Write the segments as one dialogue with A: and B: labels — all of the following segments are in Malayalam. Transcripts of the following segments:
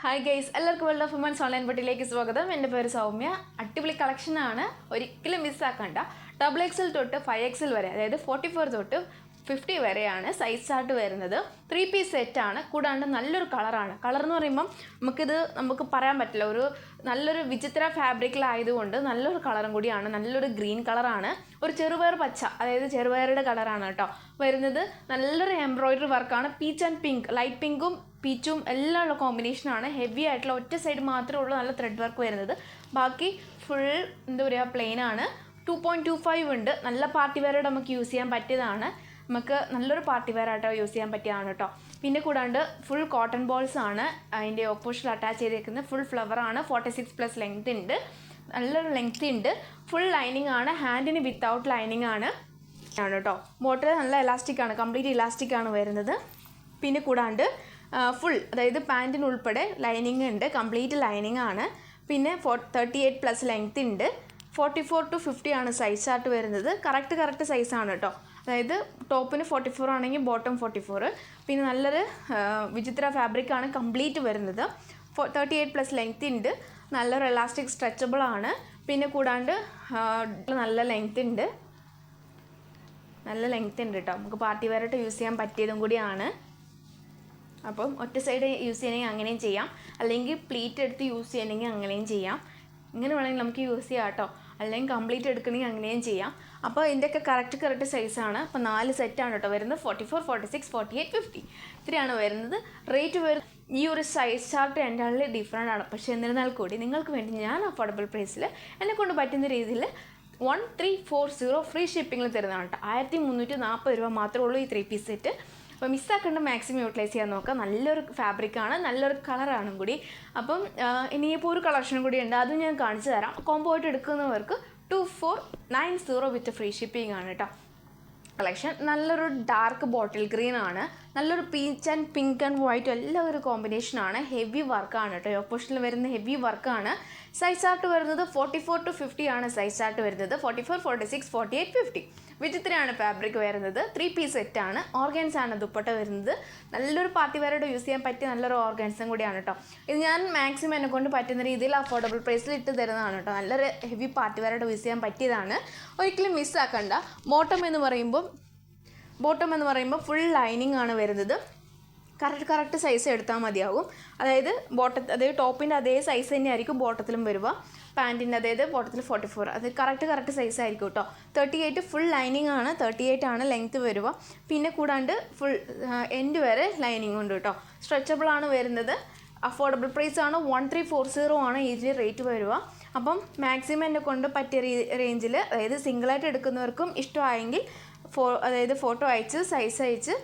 A: ഹായ് ഗൈസ്, എല്ലാവർക്കും വേൾഡ് ഓഫ് വുമൻസ് ഓൺലൈൻ ബട്ടിലേക്ക് സ്വാഗതം. എൻ്റെ പേര് സൗമ്യ. അടിപൊളി കളക്ഷനാണ്, ഒരിക്കലും മിസ്സാക്കണ്ട. XXL തൊട്ട് 5XL വരെ, അതായത് 44 തൊട്ട് 50 വരെയാണ് സൈസ് ചാർട്ട് വരുന്നത്. 3 പീസ് സെറ്റാണ്, കൂടാണ്ട് നല്ലൊരു കളറാണ്. കളർ എന്ന് പറയുമ്പം നമുക്ക് പറയാൻ പറ്റില്ല, ഒരു നല്ലൊരു വിചിത്ര ഫാബ്രിക്കിലായതുകൊണ്ട് നല്ലൊരു കളറും കൂടിയാണ്. നല്ലൊരു ഗ്രീൻ കളറാണ്, ഒരു ചെറുപയർ പച്ച, അതായത് ചെറുപയറുടെ കളറാണ് കേട്ടോ വരുന്നത്. നല്ലൊരു എംബ്രോയിഡറി വർക്കാണ്. പീച്ച് ആൻഡ് പിങ്ക്, ലൈറ്റ് പിങ്കും പീച്ചും എല്ലാം ഉള്ള കോമ്പിനേഷനാണ്. ഹെവി ആയിട്ടുള്ള ഒറ്റ സൈഡ് മാത്രമേ ഉള്ളൂ നല്ല ത്രെഡ് വർക്ക് വരുന്നത്. ബാക്കി ഫുൾ എന്താ പറയുക, പ്ലെയിൻ ആണ്. 2.25 ഉണ്ട്. നല്ല പാർട്ടി വെയറായിട്ട് നമുക്ക് യൂസ് ചെയ്യാൻ പറ്റിയതാണ്. നമുക്ക് നല്ലൊരു പാർട്ടി വെയറായിട്ടോ യൂസ് ചെയ്യാൻ പറ്റിയതാണ് കേട്ടോ. പിന്നെ കൂടാണ്ട് ഫുൾ കോട്ടൺ ബോൾസ് ആണ് അതിൻ്റെ ഓപ്പോസിറ്റിൽ അറ്റാച്ച് ചെയ്തേക്കുന്നത്. ഫുൾ ഫ്ലവർ ആണ്. 46+ ലെങ്ത് ഉണ്ട്, നല്ലൊരു ലെങ്ത് ഉണ്ട്. ഫുൾ ലൈനിങ് ആണ്, ഹാൻഡിന് വിത്തൗട്ട് ലൈനിങ് ആണ് കേട്ടോ. ബോട്ടിൽ നല്ല ഇലാസ്റ്റിക് ആണ്, കംപ്ലീറ്റ് ഇലാസ്റ്റിക് ആണ് വരുന്നത്. പിന്നെ കൂടാണ്ട് ഫുൾ, അതായത് പാൻറ്റിന് ഉൾപ്പെടെ ലൈനിങ് ഉണ്ട്, കംപ്ലീറ്റ് ലൈനിങ് ആണ്. പിന്നെ 38+ ലെങ്ത് ഉണ്ട്. 44 to 50 ആണ് സൈസ് ചാർട്ട് വരുന്നത്. കറക്റ്റ് സൈസാണ് കേട്ടോ. അതായത് ടോപ്പിന് 44 ആണെങ്കിൽ ബോട്ടം 44. പിന്നെ നല്ലൊരു വിചിത്ര ഫാബ്രിക്കാണ് കംപ്ലീറ്റ് വരുന്നത്. 38+ ലെങ്ത് ഉണ്ട്. നല്ലൊരു എലാസ്റ്റിക് സ്ട്രെച്ചബിൾ ആണ്. പിന്നെ കൂടാണ്ട് നല്ല ലെങ്ത് ഉണ്ട് കേട്ടോ. നമുക്ക് പാർട്ടി വെയറായിട്ട് യൂസ് ചെയ്യാൻ പറ്റിയതും കൂടിയാണ്. അപ്പം ഒറ്റ സൈഡ് യൂസ് ചെയ്യണമെങ്കിൽ അങ്ങനെയും ചെയ്യാം, അല്ലെങ്കിൽ പ്ലീറ്റ് എടുത്ത് യൂസ് ചെയ്യണമെങ്കിൽ അങ്ങനെയും ചെയ്യാം. ഇങ്ങനെ വേണമെങ്കിൽ നമുക്ക് യൂസ് ചെയ്യാം കേട്ടോ. അല്ലെങ്കിൽ കംപ്ലീറ്റ് എടുക്കണമെങ്കിൽ അങ്ങനെയും ചെയ്യാം. അപ്പോൾ ഇതിൻ്റെയൊക്കെ കറക്റ്റ് സൈസാണ്. അപ്പോൾ 4 സെറ്റാണ് കേട്ടോ വരുന്നത്. 44, 46, 48, 50 ഇത്രയാണ് വരുന്നത്. റേറ്റ് വരുന്നത് ഈ ഒരു സൈസ് ചാർട്ട് എൻ്റെ ആളിൽ ഡിഫറെൻ്റ് ആണ്. പക്ഷേ എന്നിരുന്നാൽ കൂടി നിങ്ങൾക്ക് വേണ്ടി ഞാൻ അഫോർഡബിൾ പ്രൈസിൽ എന്നെക്കൊണ്ട് പറ്റുന്ന രീതിയിൽ 1340 ഫ്രീ ഷിപ്പിങ്ങിൽ തരുന്നതാണ് കേട്ടോ. 1340 രൂപ മാത്രമേ ഉള്ളൂ ഈ 3 പീസ് സെറ്റ്. അപ്പോൾ മിസ്സാക്കേണ്ട മാക്സിമം യൂട്ടിലൈസ് ചെയ്യാൻ നോക്കുക. നല്ലൊരു ഫാബ്രിക്കാണ്, നല്ലൊരു കളറാണ് കൂടി. അപ്പം ഇനിയിപ്പോൾ ഒരു കളക്ഷനും കൂടി ഉണ്ട്, അതും ഞാൻ കാണിച്ചു തരാം. കോംബോ ആയിട്ട് എടുക്കുന്നവർക്ക് 2490 വിത്ത് ഫ്രീ ഷിപ്പിംഗ് ആണ് കേട്ടോ. കളക്ഷൻ നല്ലൊരു ഡാർക്ക് ബോട്ടിൽ ഗ്രീൻ ആണ്, നല്ലൊരു peach and pink and white എല്ലാം ഒരു കോമ്പിനേഷനാണ്. ഹെവി വർക്കാണ് കേട്ടോ, ഓപ്പോസിറ്റിൽ വരുന്ന ഹെവി വർക്കാണ്. സൈസ് ചാർട്ട് വരുന്നത് 44 to 50 ആണ് സൈസ് ചാർട്ട് വരുന്നത്. 44, 46, 48, 50 വിചിത്രയാണ് ഫാബ്രിക് വരുന്നത്. 3 പീസ് സെറ്റാണ്. ഓർഗൻസ് ആണ് ദുപ്പട്ട വരുന്നത്. നല്ലൊരു പാർട്ടി വെയറായിട്ട് യൂസ് ചെയ്യാൻ പറ്റിയ നല്ലൊരു ഓർഗൻസും കൂടിയാണ് കേട്ടോ. ഇത് ഞാൻ മാക്സിമം എന്നെ കൊണ്ട് പറ്റുന്ന രീതിയിൽ അഫോർഡബിൾ പ്രൈസിൽ ഇട്ട് തരുന്നതാണ് കേട്ടോ. നല്ലൊരു ഹെവി പാർട്ടി വെയറായിട്ട് യൂസ് ചെയ്യാൻ പറ്റിയതാണ്. ഒരിക്കലും മിസ്സാക്കണ്ട. ബോട്ടം എന്ന് പറയുമ്പോൾ ഫുൾ ലൈനിങ് ആണ് വരുന്നത്. കറക്റ്റ് സൈസ് എടുത്താൽ മതിയാകും. അതായത് ടോപ്പിൻ്റെ അതേ സൈസ് തന്നെയായിരിക്കും ബോട്ടത്തിലും വരിക. പാൻറ്റിൻ്റെ അതായത് ബോട്ടത്തിൽ 44, അത് കറക്റ്റ് സൈസ് ആയിരിക്കും കേട്ടോ. 38 ഫുൾ ലൈനിങ് ആണ്. 38 ആണ് ലെങ്ത്ത് വരിക. പിന്നെ കൂടാണ്ട് ഫുൾ എൻഡ് വരെ ലൈനിങ് ഉണ്ട് കേട്ടോ. സ്ട്രെച്ചബിൾ ആണ് വരുന്നത്. അഫോർഡബിൾ പ്രൈസ് ആണ്. 1340 ആണ് ഇതിന് റേറ്റ് വരിക. അപ്പം മാക്സിമം എന്നെ കൊണ്ട് പറ്റിയ റേഞ്ചിൽ, അതായത് സിംഗിളായിട്ട് എടുക്കുന്നവർക്കും ഇഷ്ടമായെങ്കിൽ ഫോട്ടോ അയച്ച് സൈസ് അയച്ച്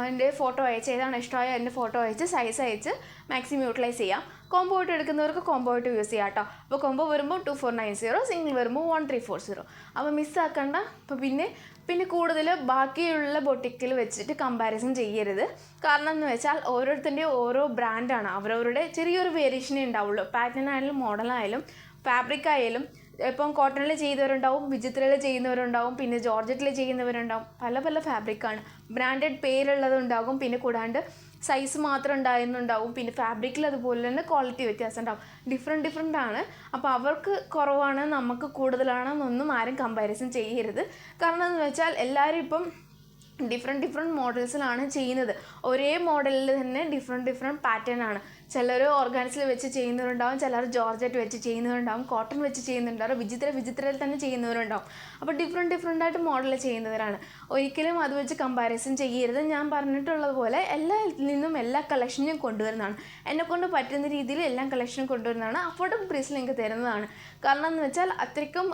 A: എൻ്റെ ഫോട്ടോ അയച്ച് ഏതാണ് ഇഷ്ടമായ എൻ്റെ ഫോട്ടോ അയച്ച് സൈസ് അയച്ച് മാക്സിമം യൂട്ടിലൈസ് ചെയ്യാം. കോംബോ ആയിട്ട് എടുക്കുന്നവർക്ക് കോംബോ ആയിട്ട് യൂസ് ചെയ്യാം കേട്ടോ. അപ്പോൾ കോംബോ വരുമ്പോൾ 2490, സിംഗിൾ വരുമ്പോൾ 1340. അപ്പോൾ മിസ്സാക്കണ്ട. അപ്പോൾ പിന്നെ കൂടുതൽ ബാക്കിയുള്ള ബൊട്ടിക്കിൽ വെച്ചിട്ട് കമ്പാരിസൺ ചെയ്യരുത്. കാരണം എന്ന് വെച്ചാൽ ഓരോരുത്തരുടെയും ഓരോ ബ്രാൻഡാണ്, അവരവരുടെ ചെറിയൊരു വേരിയേഷനേ ഉണ്ടാവുള്ളൂ. പാറ്റേൺ ആയാലും മോഡലായാലും ഫാബ്രിക് ആയാലും. ഇപ്പം കോട്ടണിൽ ചെയ്യുന്നവരുണ്ടാവും, വിചിത്രയിൽ ചെയ്യുന്നവരുണ്ടാവും, പിന്നെ ജോർജറ്റിൽ ചെയ്യുന്നവരുണ്ടാവും. പല ഫാബ്രിക്കാണ്. ബ്രാൻഡഡ് പേരുള്ളതുണ്ടാകും. പിന്നെ കൂടാണ്ട് സൈസ് മാത്രം ഉണ്ടാകുന്നുണ്ടാവും. പിന്നെ ഫാബ്രിക്കിൽ അതുപോലെ തന്നെ ക്വാളിറ്റി വ്യത്യാസം ഉണ്ടാവും. ഡിഫറെൻ്റ് ആണ്. അപ്പോൾ അവർക്ക് കുറവാണ്, നമുക്ക് കൂടുതലാണെന്നൊന്നും ആരും കമ്പാരിസൺ ചെയ്യരുത്. കാരണം എന്ന് വെച്ചാൽ എല്ലാവരും ഇപ്പം ഡിഫറെൻറ്റ് മോഡൽസിലാണ് ചെയ്യുന്നത്. ഒരേ മോഡലിൽ തന്നെ ഡിഫറെൻറ്റ് പാറ്റേൺ ആണ്. ചിലർ ഓർഗാനിക്സിൽ വെച്ച് ചെയ്യുന്നവരുണ്ടാവും, ചിലർ ജോർജറ്റ് വെച്ച് ചെയ്യുന്നവരുണ്ടാവും, കോട്ടൺ വെച്ച് ചെയ്യുന്നുണ്ടാവും, വിചിത്രയിൽ തന്നെ ചെയ്യുന്നവരുണ്ടാവും. അപ്പോൾ ഡിഫറെൻ്റ് ആയിട്ട് മോഡൽ ചെയ്യുന്നവരാണ്. ഒരിക്കലും അത് വെച്ച് കമ്പാരിസൺ ചെയ്യരുത്. ഞാൻ പറഞ്ഞിട്ടുള്ളതുപോലെ നിന്നും എല്ലാ കളക്ഷനും കൊണ്ടുവരുന്നതാണ്. എന്നെക്കൊണ്ട് പറ്റുന്ന രീതിയിൽ എല്ലാ കളക്ഷനും കൊണ്ടുവരുന്നതാണ്. അഫോർഡബിൾ പ്രൈസിൽ എനിക്ക് തരുന്നതാണ്. കാരണം എന്ന് വെച്ചാൽ അത്രയ്ക്കും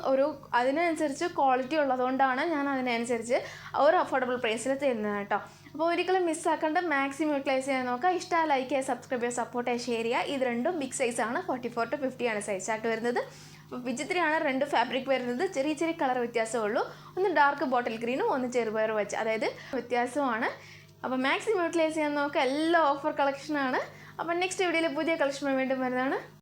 A: അതിനനുസരിച്ച് ക്വാളിറ്റി ഉള്ളതുകൊണ്ടാണ് ഞാൻ അതിനനുസരിച്ച് ഒരു അഫോർഡബിൾ പ്രൈസിൽ തരുന്നത് കേട്ടോ. അപ്പോൾ ഒരിക്കലും മിസ്സാക്കേണ്ട. മാക്സിമം യൂട്ടിലൈസ് ചെയ്യാൻ നോക്കുക. ഇഷ്ടമായി ലൈക്ക് ചെയ്യുക, സബ്സ്ക്രൈബ് ചെയ്യുക, സപ്പോർട്ട് ചെയ്യുക, ഷെയർ ചെയ്യുക. ഇത് രണ്ടും ബിഗ് സൈസാണ്. 44 to 50 ആണ് സൈസ് ചാർട്ട് വരുന്നത്. അപ്പോൾ വിചിത്രയാണ് 2 ഫാബ്രിക് വരുന്നത്. ചെറിയ കളർ വ്യത്യാസമുള്ളൂ. ഒന്ന് ഡാർക്ക് ബോട്ടിൽ ഗ്രീനും ഒന്ന് ചെറുപയർ വെച്ച്, അതായത് വ്യത്യാസമാണ്. അപ്പോൾ മാക്സിമം യൂട്ടിലൈസ് ചെയ്യാൻ നോക്കുക. എല്ലാം ഓഫർ കളക്ഷനാണ്. അപ്പോൾ നെക്സ്റ്റ് വീഡിയോയിൽ പുതിയ കളക്ഷൻ വീണ്ടും വരുന്നതാണ്.